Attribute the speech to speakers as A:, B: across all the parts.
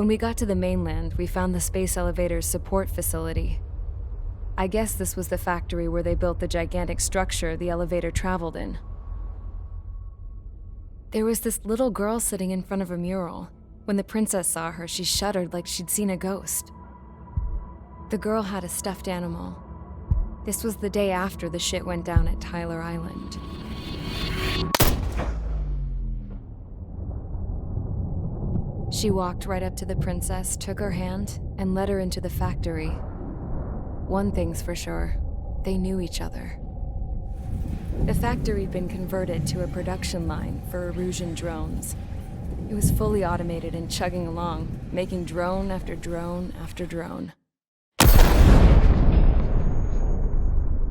A: When we got to the mainland, we found the space elevator's support facility. I guess this was the factory where they built the gigantic structure the elevator traveled in. There was this little girl sitting in front of a mural. When the princess saw her, she shuddered like she'd seen a ghost. The girl had a stuffed animal. This was the day after the shit went down at Tyler Island. She walked right up to the princess, took her hand, and led her into the factory. One thing's for sure, they knew each other. The factory'd been converted to a production line for Erusean drones. It was fully automated and chugging along, making drone after drone after drone.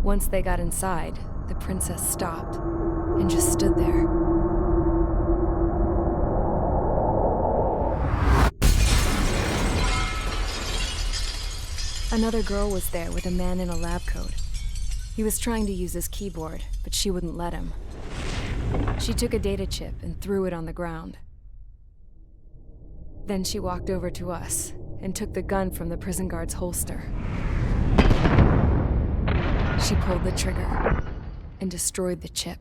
A: Once they got inside, the princess stopped and just stood there. Another girl was there with a man in a lab coat. He was trying to use his keyboard, but she wouldn't let him. She took a data chip and threw it on the ground. Then she walked over to us and took the gun from the prison guard's holster. She pulled the trigger and destroyed the chip.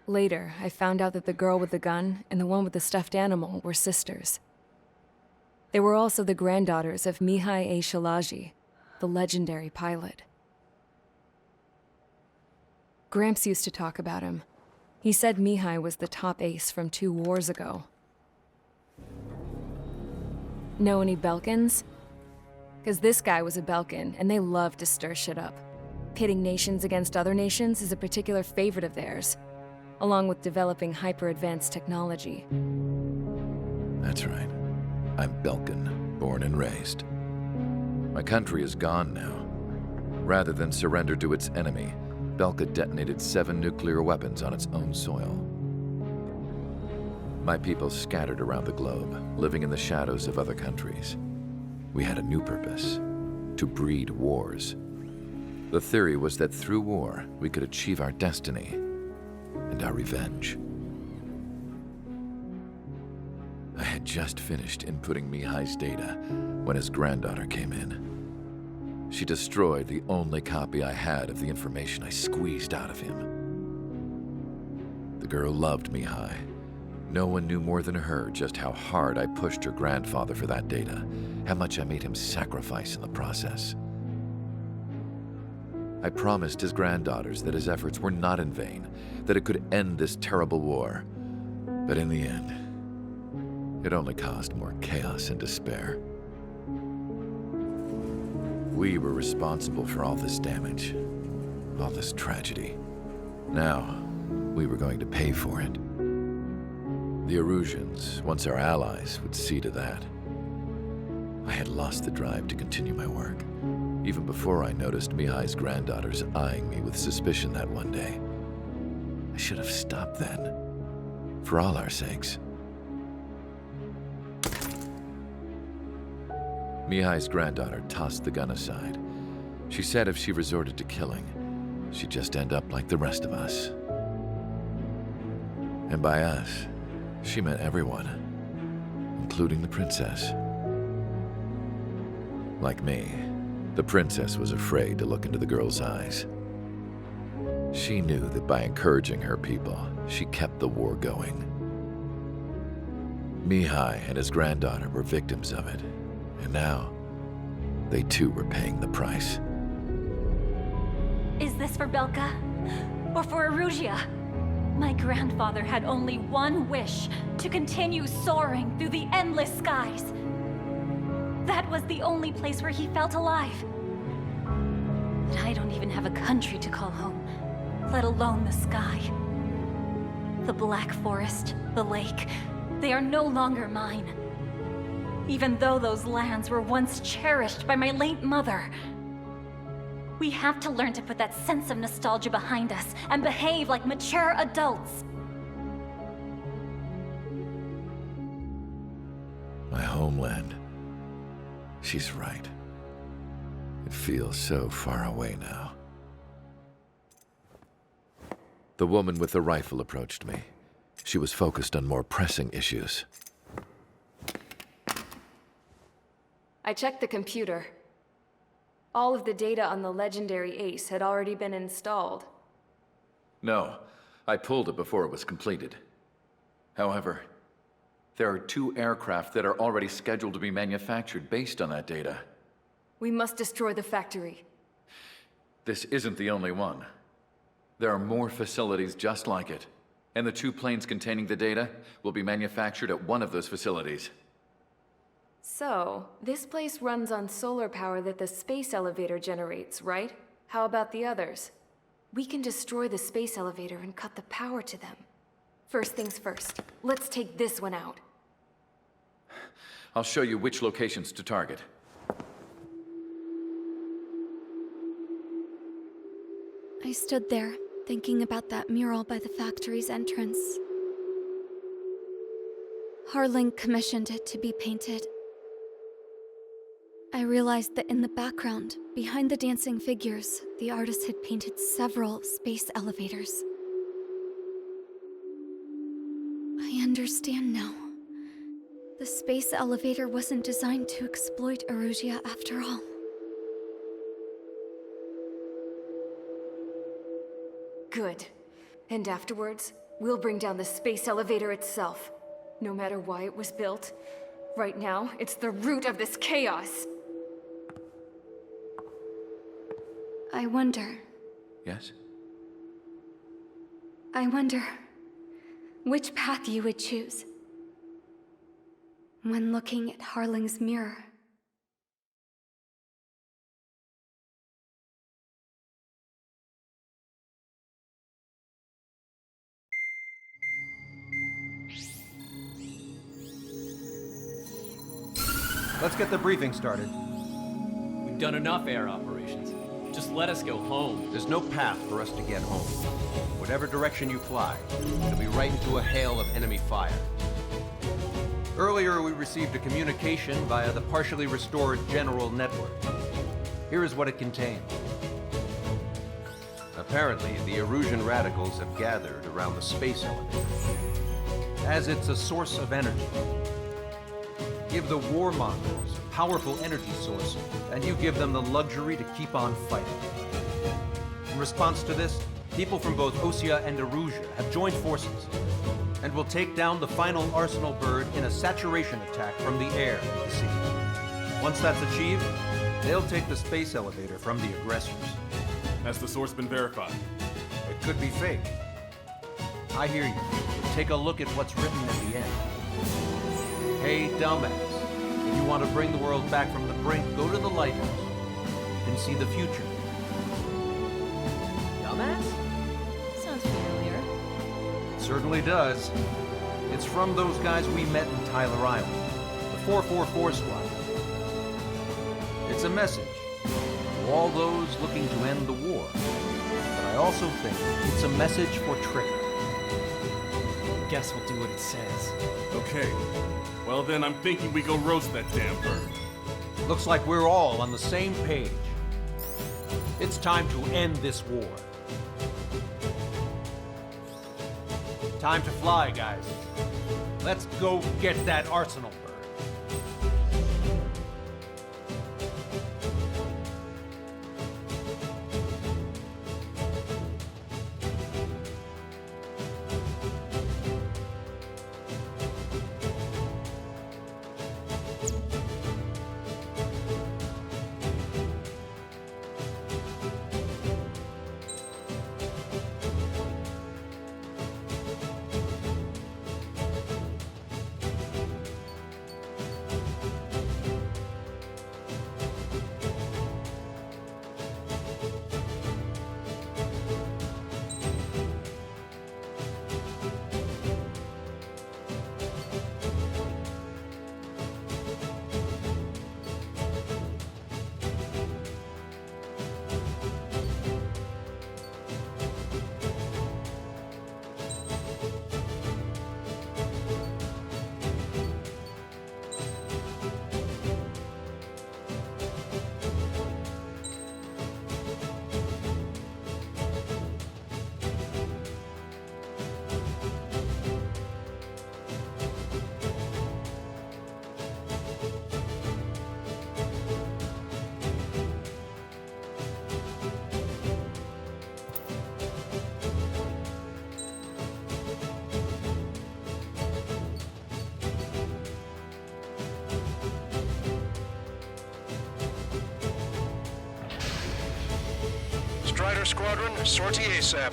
A: Later, I found out that the girl with the gun and the one with the stuffed animal were sisters. They were also the granddaughters of Mihai A. Shalaji, the legendary pilot. Gramps used to talk about him. He said Mihai was the top ace from 2 wars ago. Know any Belkans? Because this guy was a Belkan, and they love to stir shit up. Pitting nations against other nations is a particular favorite of theirs, along with developing hyper-advanced technology.
B: That's right. I'm Belkan, born and raised. My country is gone now. Rather than surrender to its enemy, Belka detonated 7 nuclear weapons on its own soil. My people scattered around the globe, living in the shadows of other countries. We had a new purpose: to breed wars. The theory was that through war, we could achieve our destiny and our revenge. I had just finished inputting Mihai's data when his granddaughter came in. She destroyed the only copy I had of the information I squeezed out of him. The girl loved Mihai. No one knew more than her just how hard I pushed her grandfather for that data, how much I made him sacrifice in the process. I promised his granddaughters that his efforts were not in vain, that it could end this terrible war. But in the end, it only caused more chaos and despair. We were responsible for all this damage, all this tragedy. Now, we were going to pay for it. The Eruseans, once our allies, would see to that. I had lost the drive to continue my work, even before I noticed Mihai's granddaughters eyeing me with suspicion that one day. I should have stopped then, for all our sakes. Mihai's granddaughter tossed the gun aside. She said if she resorted to killing, she'd just end up like the rest of us. And by us, she meant everyone, including the princess. Like me, the princess was afraid to look into the girl's eyes. She knew that by encouraging her people, she kept the war going. Mihai and his granddaughter were victims of it, and now they too were paying the price.
C: Is this for Belka? Or for Erusea? My grandfather had only one wish: to continue soaring through the endless skies. That was the only place where he felt alive. But I don't even have a country to call home, let alone the sky. The Black Forest, the lake, they are no longer mine. Even though those lands were once cherished by my late mother. We have to learn to put that sense of nostalgia behind us and behave like mature adults.
B: My homeland. She's right. It feels so far away now. The woman with the rifle approached me. She was focused on more pressing issues.
A: I checked the computer. All of the data on the legendary Ace had already been installed.
D: No, I pulled it before it was completed. However, there are 2 aircraft that are already scheduled to be manufactured based on that data.
A: We must destroy the factory.
D: This isn't the only one. There are more facilities just like it, and the 2 planes containing the data will be manufactured at one of those facilities.
A: So, this place runs on solar power that the space elevator generates, right? How about the others? We can destroy the space elevator and cut the power to them. First things first, let's take this one out.
D: I'll show you which locations to target.
E: I stood there, thinking about that mural by the factory's entrance. Harling commissioned it to be painted. I realized that in the background, behind the dancing figures, the artist had painted several space elevators. I understand now. The space elevator wasn't designed to exploit Erusea after all.
A: Good. And afterwards, we'll bring down the space elevator itself. No matter why it was built, right now, it's the root of this chaos.
E: I wonder
D: Yes?
E: which path you would choose when looking at Harling's mirror.
F: Let's get the briefing started.
G: We've done enough air operations. Just let us go home.
F: There's no path for us to get home. Whatever direction you fly, it'll be right into a hail of enemy fire. Earlier, we received a communication via the partially restored general network. Here is what it contained. Apparently, the Erusean radicals have gathered around the space elevator, as it's a source of energy. Give the warmongers a powerful energy source, and you give them the luxury to keep on fighting. In response to this, people from both Osea and Erusea have joined forces, and will take down the final Arsenal bird in a saturation attack from the air to the sea. Once that's achieved, they'll take the space elevator from the aggressors.
H: Has the source been verified?
F: It could be fake. I hear you. But take a look at what's written at the end. Hey, dumbass. If you want to bring the world back from the brink, go to the lighthouse. You can see the future.
G: Dumbass? Sounds familiar.
F: It certainly does. It's from those guys we met in Tyler Island, the 444 squad. It's a message to all those looking to end the war. But I also think it's a message for Trigger.
G: Guess we'll do what it says.
H: Okay. Well then, I'm thinking we go roast that damn bird.
F: Looks like we're all on the same page. It's time to end this war. Time to fly, guys. Let's go get that Arsenal bird.
I: Strider Squadron, sortie ASAP.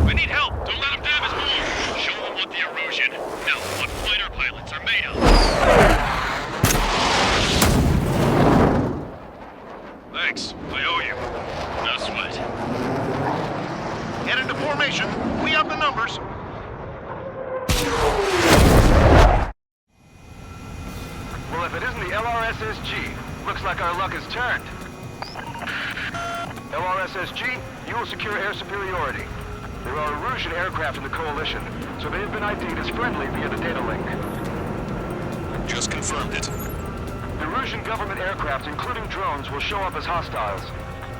J: I need help! Don't let them damage me! Show them what the erosion, no, what fighter pilots are made of! Thanks, I owe you. No sweat.
I: Get into formation. We have the numbers.
K: Well, if it isn't the LRSSG, looks like our luck has turned. LRSSG, you will secure air superiority. There are Erusian aircraft in the Coalition, so they have been ID'd as friendly via the data link.
J: Just confirmed it.
K: The Erusian government aircraft, including drones, will show up as hostiles.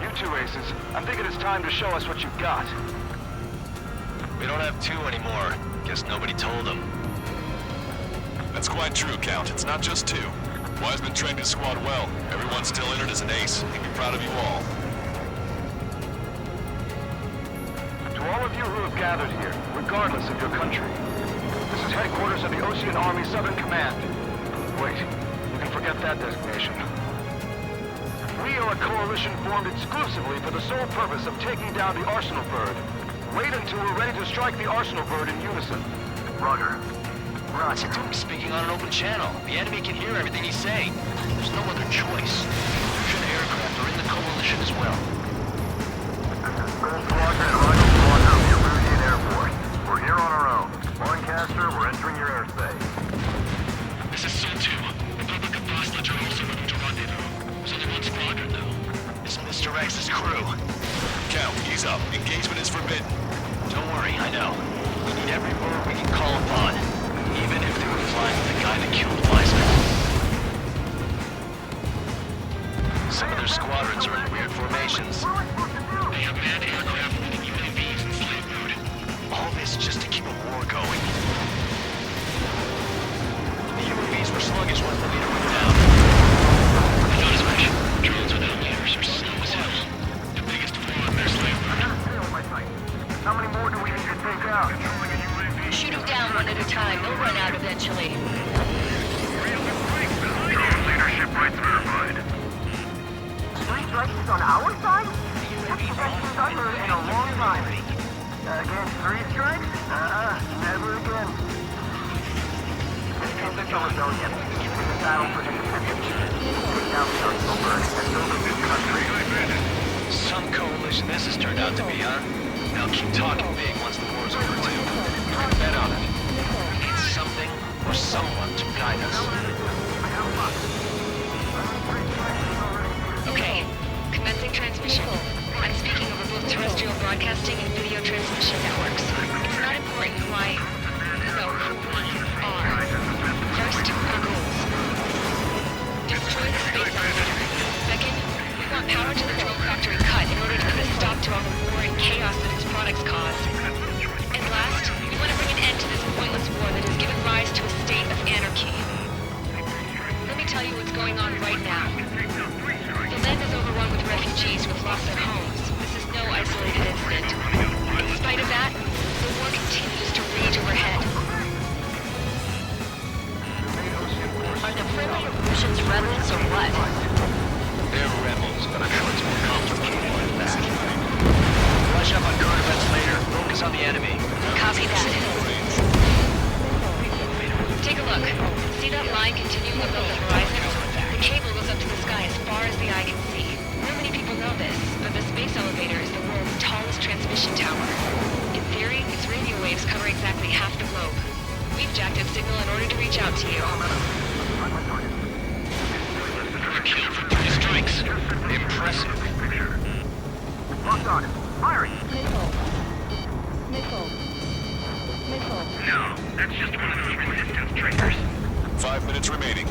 K: You two aces, I'm thinking it's time to show us what you've got.
J: We don't have two anymore. Guess nobody told them. That's quite true, Count. It's not just two. Wiseman trained his squad well. Everyone's still entered as an ace. He'd be proud of you all.
K: To all of you who have gathered here, regardless of your country, this is headquarters of the Osean Army Southern Command. Wait, you can forget that designation. We are a coalition formed exclusively for the sole purpose of taking down the Arsenal Bird. Wait until we're ready to strike the Arsenal Bird in unison. Roger.
J: Roger, speaking on an open channel. The enemy can hear everything he's saying. There's no other choice. Erusian aircraft are in the coalition as well.
K: Gold Squadron and Roger Squadron of the Erusian Air Force. We're here on our own. Lancaster, we're entering your airspace.
J: This is Sol 2. Republic of Bosledge are also moving to rendezvous. There's only one squadron, though. It's Mr. X's crew. Count, ease up. Engagement is forbidden. Don't worry, I know. We need every bird we can call upon. Even if they were flying with the guy that killed Wiseman. Some of their squadrons are in weird formations. They have manned aircraft moving UAVs in slave mode. All this just to keep a war going. The UAVs were sluggish once the leader went down. I noticed, Mesh. Drones without leaders are slow as hell. The biggest flaw in their slave mode.
K: How many more do we need to take out?
C: Shoot them down one at a time. They'll run out eventually.
K: Leadership rights verified.
L: 3 strikes on our side? That's the best we've done in a long time.
K: Against 3 strikes? Never again.
L: This is rebellion. It's a battle for independence. Take down the Arsenal Bird and build a new country.
J: Some coalition this has turned out to be, huh? Now keep talking big once the war's over, too. Bet on it. We need something or someone to guide us.
M: Okay, commencing transmission. I'm speaking over both terrestrial broadcasting and video transmission networks. It's not important who I... no, who we are. First, our goals. Destroy the space elevator. Second, we want power to the drone factory cut in order to put a stop to all the war and chaos that its products cause. And last, we want to bring an end to this pointless war that has given rise to a state of anarchy. Let me tell you what's going on right now. The land is overrun with refugees who've lost their homes. This is no isolated incident. In spite of that, the war continues to rage overhead.
C: Are the friendly Erusians rebels or what?
J: They're rebels, but I'm sure it's more complicated than that. Flush up on current events later. Focus on the enemy.
M: Copy that. Take a look. See that line continuing above the horizon? The cable goes up to the sky as far as the eye can see. Not many people know this, but the space elevator is the world's tallest transmission tower. In theory, its radio waves cover exactly half the globe. We've self-jactive signal in order to reach out to you.
J: A kill for 3 strikes. Impressive.
K: Locked on. Firing.
I: No, that's just one of those resistance traitors.
J: 5 minutes remaining.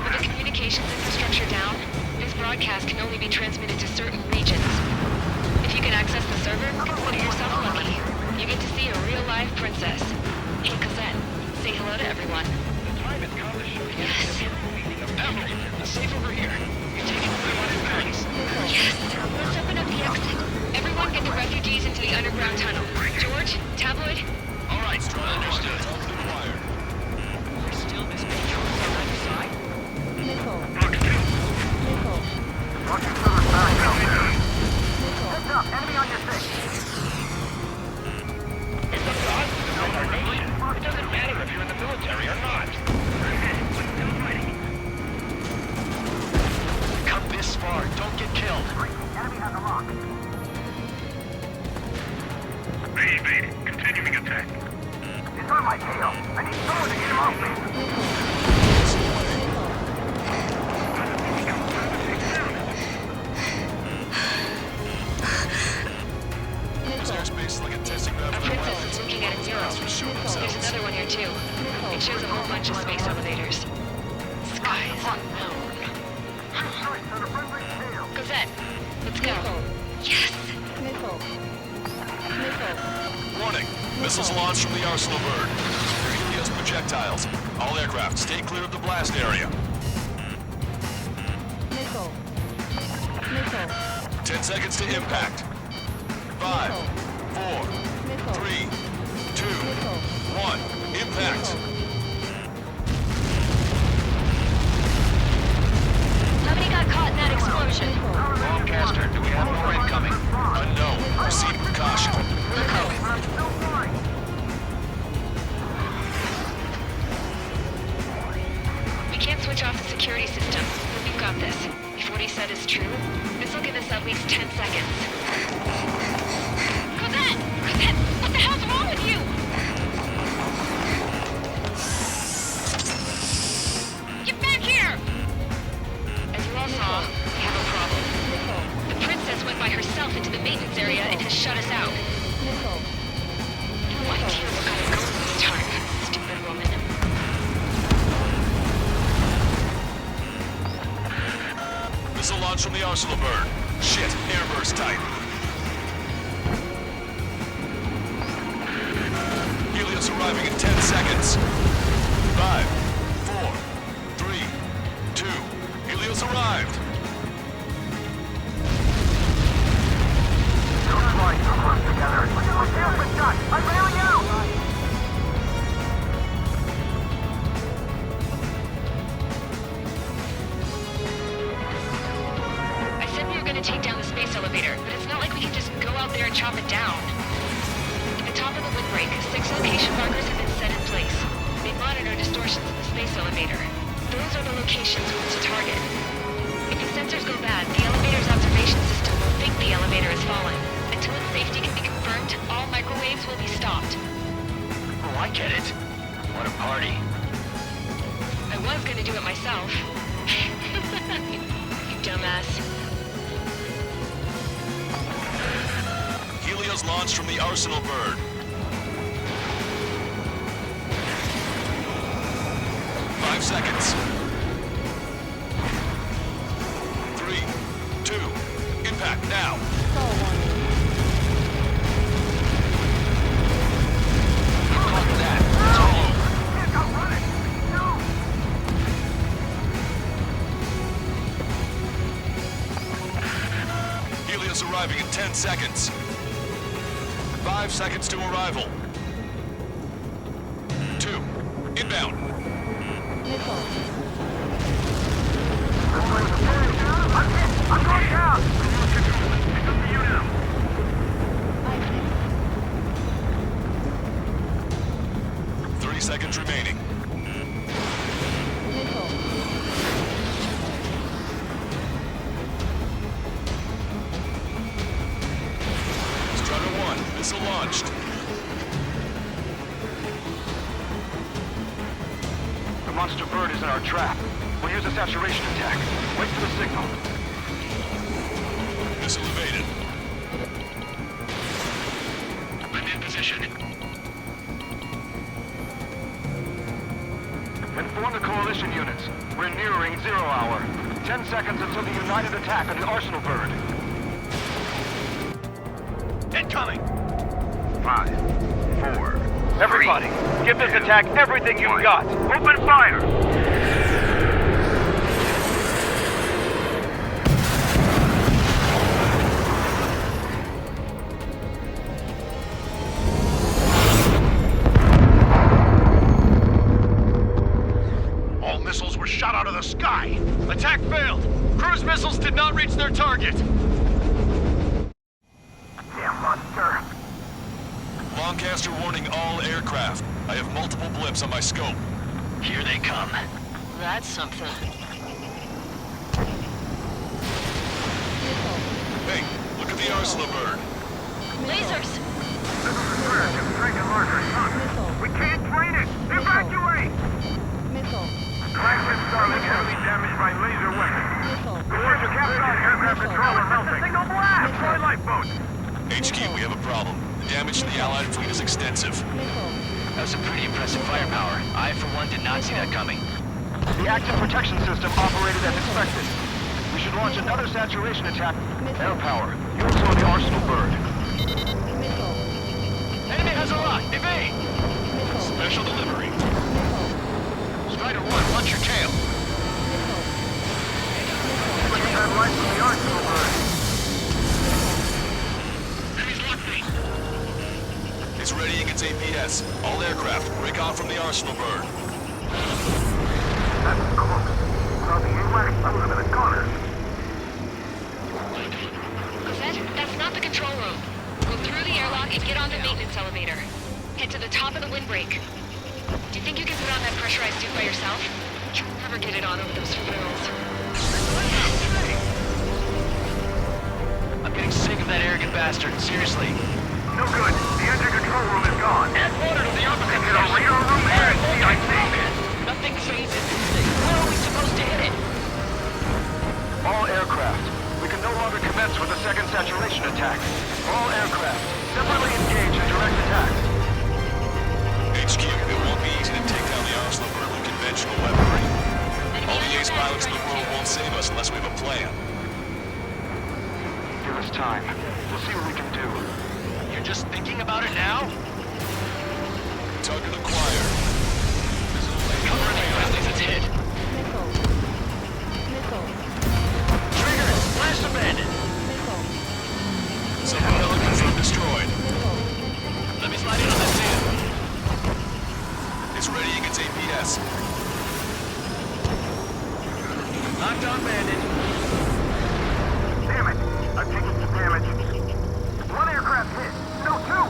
M: With the communications infrastructure down, this broadcast can only be transmitted to certain regions. If you can access the server, consider yourself lucky. You get to see a real-life princess. Hey, Cossette, say hello to everyone. Yes.
J: Admiral, the safe over here. You're taking everyone in packs.
M: Yes. Let's open up the exit. Everyone get the refugees into the underground tunnel. George, Tabloid.
J: All right, understood.
G: We're still this big on the left side?
K: Roger, server's back out. Heads up, enemy on your 6.
I: It's up to us to defend our nation. It doesn't matter if you're in the military or not.
J: Come this far, don't get killed.
K: Enemy has a lock.
I: Baby, continuing attack.
K: He's on my tail. I need someone to get him off me.
J: Airspace like a testing ground
M: Our
J: for
M: princess is looking at a mural. There's another one here too. It shows a whole bunch of space elevators. Skies unknown. Cossette, let's go. Yes!
J: Warning. Missiles launched from the Arsenal bird. They're Helios projectiles. All aircraft, stay clear of the blast area. 10 seconds to impact. 5, 4, 3, 2, 1. Impact.
C: How many got caught in that explosion?
J: Broadcaster, do we have more incoming? Unknown. Proceed with caution.
M: We can't switch off the security system, but we've got this. If what he said is true, this will give us at least 10 seconds. Cossette! Cossette! What the hell's wrong with you? Get back here! As you all saw, we have a problem. The princess went by herself into the maintenance area and has shut us out. No idea what got her going this time. Stupid woman.
J: Missile launch from the Arsenal bird. Shit, airburst tight. Helios arriving in 10 seconds. 5, 4, 3, 2. Helios arrived.
K: Don't fly so close together. I'm bailing out!
M: I said we were going to take down the space elevator, but it's not like we can just go out there and chop it down. At the top of the windbreak, 6 location markers have been set in place. They monitor distortions in the space elevator. Those are the locations we want to target. If the sensors go bad, the elevator's observation system will think the elevator is falling. Until its safety can be confirmed, all microwaves will be stopped.
J: Oh, I get it. What a party.
M: I was going to do it myself. You dumbass.
J: Helios launched from the Arsenal bird. 5 seconds. 3, 2, impact now. Copy that. It's all over. Helios arriving in 10 seconds. 5 seconds to arrival. 2, inbound.
K: I'm going down!
I: It's up to you now.
J: 30 seconds remaining. Strider 1, missile launched.
K: the monster bird is in our trap. We'll use a saturation attack. Wait for the signal.
J: Missile evaded. I'm in position.
K: Inform the coalition units. We're nearing 0 hour. 10 seconds until the united attack on the Arsenal bird.
J: Incoming!
I: 5, 4.
K: Everybody, give this attack everything you've got.
I: Open fire!
J: All missiles were shot out of the sky. Attack failed. Cruise missiles did not reach their target.
I: Damn monster.
J: Lancaster warning all aircraft. I have multiple blips on my scope. Here they come.
M: That's something.
J: Hey, look at the Arsenal bird.
M: Lasers!
I: This is a threat. It's taking larger shots. We can't train it. Evacuate! Flagship Starling heavily damaged by laser weapons. The worst capsized aircraft controller melting. Signal blast! Deploy lifeboats.
J: HQ, we have a problem. The damage to the Allied fleet is extensive.
I: That was some pretty impressive firepower. I, for one, did not see that coming.
K: The active protection system operated as expected. We should launch another saturation attack. Air power. Units on the Arsenal bird.
J: Enemy has a rock. Evade! Special delivery. Strider 1, watch your tail.
I: Looking at light from the Arsenal bird.
J: Enemy's locked me. It's readying its APS. All aircraft, break off from the Arsenal bird.
I: That's close. Without the AWACS, I would have been a goner.
M: Cossette, that's not the control room. Go through the airlock and get on the maintenance elevator. Head to the top of the windbreak. Do you think you can put on that pressurized suit by yourself? You'll never get it on over those frills.
I: I'm getting sick of that arrogant bastard. Seriously. No good. The engine control room is gone. Add water to the opposite direction. Get a radar room here at CIC.
M: Nothing phases this thing. How are we supposed to hit it?
K: All aircraft. We can no longer commence with a second saturation attack. All aircraft, separately engage in direct attacks.
J: HQ, it won't be easy to take down the Arsenal bird with conventional weaponry. All the ace pilots in the world won't save us unless we have a plan.
K: Give us time. We'll see what we can do.
I: You're just thinking about it now?
J: Target acquired.
I: Cover in the Grizzlies, it's hit. Triggers, blast abandoned.
J: Some pelicans are destroyed.
I: Let me slide in on this too.
J: It's readying its APS.
I: Knocked on bandit. Damn it! I've taken some damage. One aircraft hit. No, two!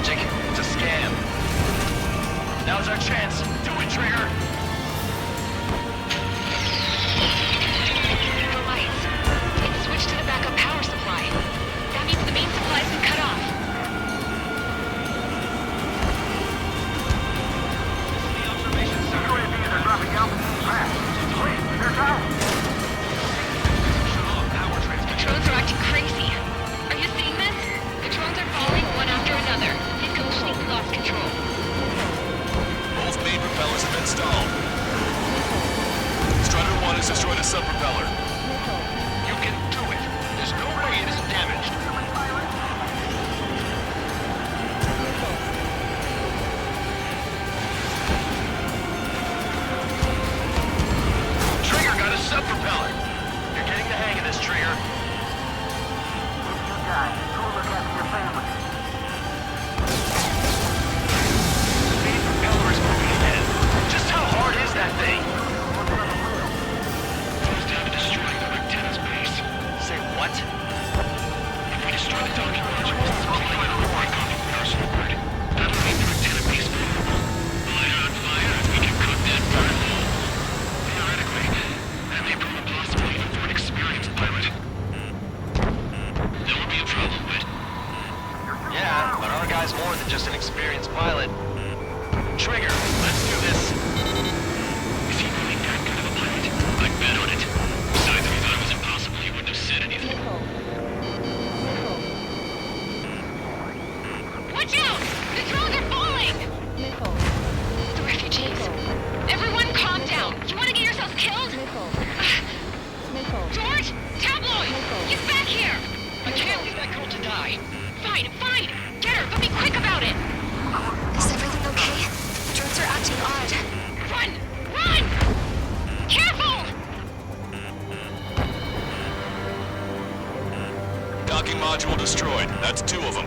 I: magic. It's a scam. Now's our chance. Do it, Trigger!
M: The lights. It's switched to the backup power supply. That means the main supply's been cut off.
K: UAVs are dropping down fast. Wait, they're down.
M: The drones are acting crazy. Are you seeing this? The drones are falling one after another. They've completely lost control.
J: Both main propellers have been stalled. Strider 1 has destroyed a sub-propeller.
I: You can do it. There's no way it isn't damaged. Trigger got a sub-propeller. You're getting the hang of this, Trigger.
K: You guys, go look after your family.
I: The main propeller is moving ahead. Just how hard is that thing?
J: Goes down to destroying the lieutenant's base.
I: Say what?
J: If we destroy the docking modules, the supply unit will break off from personal grid. That'll make the lieutenant base vulnerable. We'll light it on fire and we can cook that burn wall. Theoretically, that may prove impossible even for an experienced pilot. There will be a problem, but
I: Yeah, but our guy's more than just an experienced pilot. Trigger, let's do this.
J: is he really that good of a pilot? I'd bet on it. Besides, if he thought it was impossible, he wouldn't have said anything.
M: Watch out! The drones are falling! The refugees. Everyone calm down. You want to get yourselves killed? George! Tabloid! Get back here!
I: I can't leave that girl to die.
M: Fine, fine! Get her, but be quick about it!
E: Is everything okay? The drones are acting odd.
M: Run! Run! Careful!
J: Docking module destroyed. That's 2 of them.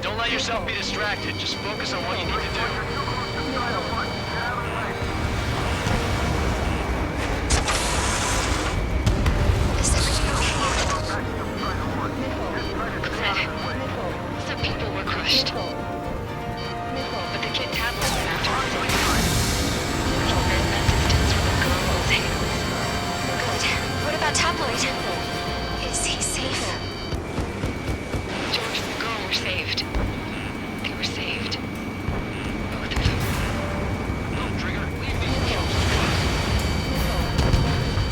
I: Don't let yourself be distracted. Just focus on what you need to do.
E: Is everything okay?
M: Good. Some people were crushed. But the kid Tabloid went after us. He meant that distance from the girl's hands.
E: Good. What about Tabloid? Is he safe?
M: George and the girl were saved. They were saved. Both of them.
I: No, Trigger, leave these kills.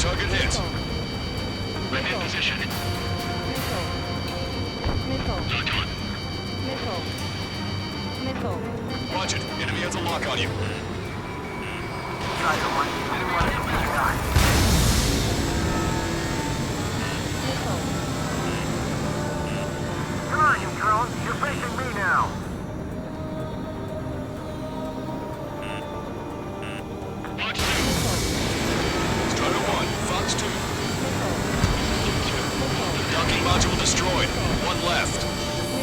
J: Target hit.
I: I'm in position.
J: Lock on. Watch it. Enemy has a lock on you.
K: Strider 1, anyone from this guy. Come on, you drones. You're facing me now.
J: Fox 2. Strider 1, Fox 2. Docking module destroyed. 1 left.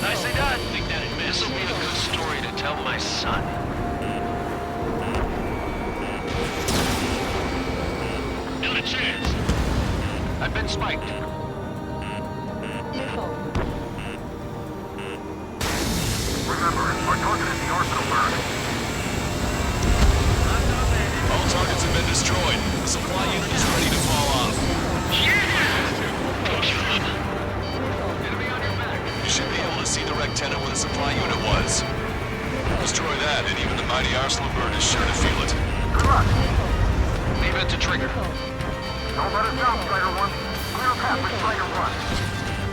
I: Nicely done. Think that it missed. This'll be a good story to tell my son.
J: Not a chance.
I: I've been spiked.
K: Remember, our target is the arsenal burn.
J: All targets have been destroyed. The supply unit is ready to fall off. Push them.
I: Enemy on your back.
J: You should be able to see the rectenna where the supply unit was. Destroy that, and even the mighty arsenal bird is sure to feel it.
K: Good luck.
I: Leave it to Trigger.
K: Don't let us down, Strider 1. Clear a path with Strider 1.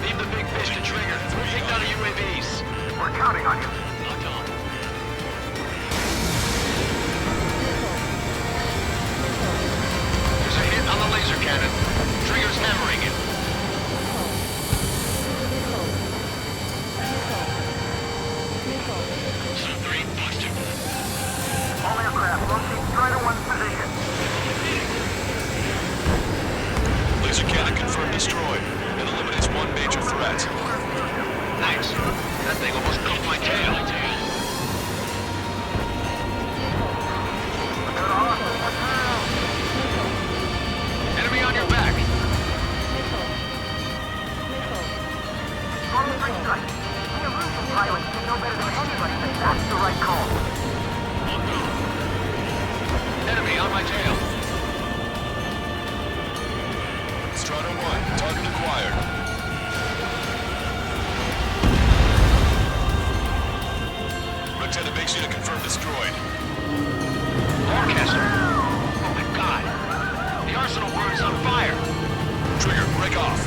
I: Leave the big fish to Trigger. We'll take down the UAVs.
K: We're counting on you.
J: Locked on.
I: There's a hit on the laser cannon. Trigger's hammering it.
J: Sub 3, Fox 2.
K: All aircraft locate Strider 1's position.
J: Laser cannon confirmed destroyed. It eliminates 1 major threat.
I: Nice. That thing almost broke my tail. Enemy on your back.
K: Strike. The Illusion pilots should know better than anybody
J: Strata 1, target acquired. Lieutenant, make sure to confirm destroyed.
I: Orchestra! Oh my god! The arsenal room is on fire!
J: Trigger, break off.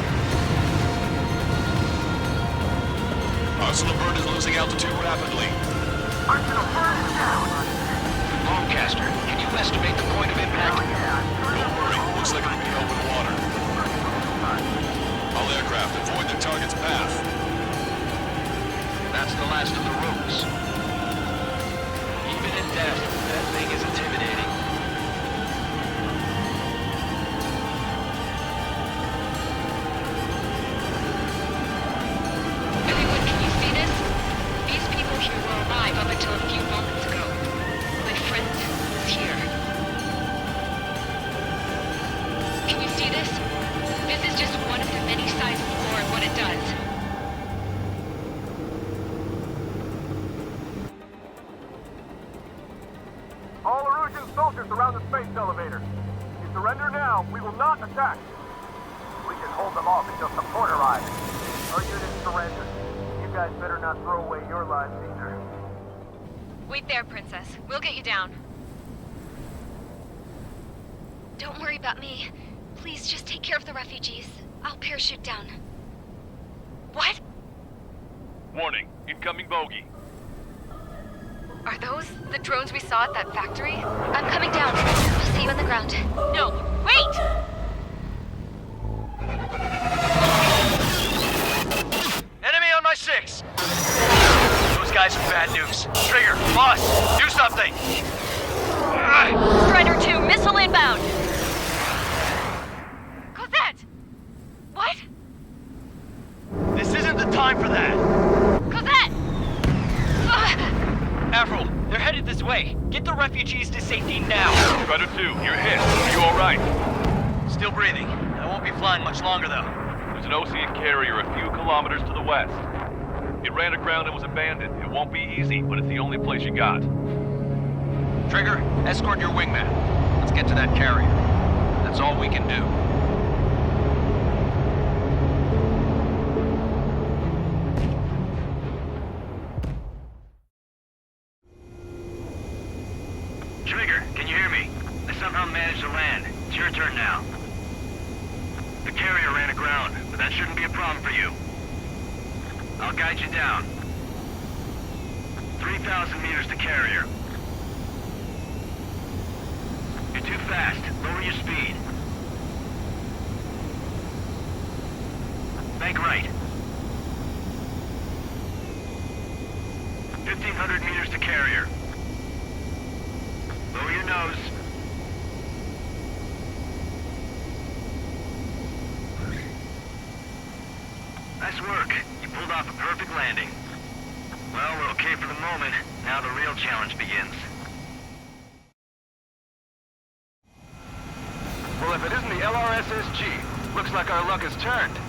J: Arsenal bird is losing altitude rapidly.
K: Arsenal bird is down.
I: Lancaster, can you estimate the point of impact?
J: Don't worry, looks like it'll be open water. All aircraft, avoid the target's path.
I: That's the last of the rooms. Even in death, that thing is intimidating.
M: Everyone, can you see this? These people here were alive up until a few moments ago. My friend was here. Can you see this? This is just one of the many sides of the war and what it does.
K: All Erusean soldiers around the space elevator. If you surrender now, we will not attack. We can hold them off until support arrives. Our units surrender. You guys better not throw away your lives either.
E: Wait there, Princess. We'll get you down. Don't worry about me. Please just take care of the refugees. I'll parachute down. What?
H: Warning, incoming bogey.
E: Are those the drones we saw at that factory? I'm coming down. I'll see you on the ground. No, wait!
I: Enemy on my 6! Those guys are bad news. Trigger, boss, do something!
E: Strider 2, missile inbound! Cossette! What?
I: This isn't the time for that!
E: Cossette!
I: Avril, they're headed this way. Get the refugees to safety now.
H: Strider 2, you're hit. Are you alright?
I: Still breathing. I won't be flying much longer, though.
H: There's an Osean carrier a few kilometers to the west. It ran aground and was abandoned. It won't be easy, but it's the only place you got.
I: Trigger, escort your wingman. Let's get to that carrier. That's all we can do. Trigger, can you hear me? I somehow managed to land. It's your turn now. The carrier ran aground, but that shouldn't be a problem for you. I'll guide you down. 3,000 meters to carrier. You're too fast. Lower your speed. Bank right. 1,500 meters to carrier. Lower your nose. Nice work. You pulled off a perfect landing. Well, we're okay for the moment. Now the real challenge begins.
K: Well, if it isn't the LRSSG, looks like our luck has turned.